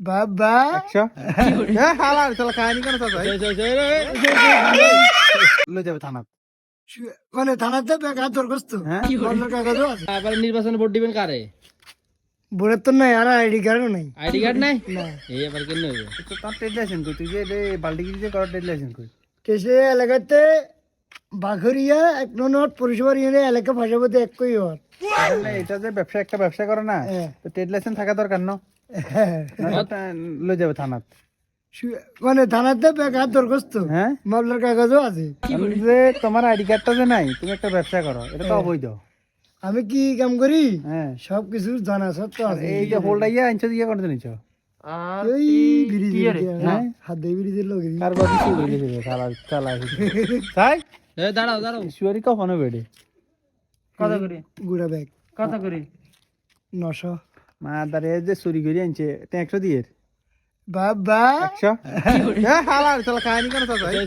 বাবা 100 হালার চল কাহিনী কেন চাচা লই যাবে থানা মানে থানাতে বেকার দরখাস্ত বন্ধের কাগজও আছে আবার নির্বাচনে ভোট দিবেন কারে? ভোটের তো নাই আর আইডি কার্ডও নাই আইডি কার্ড নাই? না এই আবার কেন হইবে? তো তার ট্রেড লাইসেন্স কই তুই যে বাল্টিগিরি যে করার ট্রেড লাইসেন্স কই কেসে এলাকাতে বাঘরিয়া 1 নম্বর পরিষেবার ইউনিয়নে এলাকা ভাষাপতি একই হওয়ার তাহলে এটা যে একটা ব্যবসা করে না হ্যাঁ। তো ট্রেড লাইসেন্স থাকা দরকার না লই যাবে থানাত মানে থানাতে বেকার দরখাস্ত হ্যাঁ মামলার কাগজও আছে যে তোমার আইডি কার্ডটা যে নাই তুমি একটা ব্যবসা করো এটা তো অবৈধ আমি কি কাম করি হ্যাঁ সবকিছু জানা সত্ত্বেও আছে এই যে হোল্ডা ইয়া আনছো দিয়ে করতে নিছো এই ব্রিজের হাত দিয়ে ব্রিজের লোক কার বাড়ি শুরু হয়ে গেছে চালা চালা তাই এ দাঁড়াও দাঁড়াও। শুয়ারি কখনো বেড়ে কত করে? গুড়া ব্যাগ কত করে? 900 মা দাঁড়ে যে চুরি করে আনছে 100 দিয়ে বাবা 100 হালার চল কাহিনী কেন চাচা এই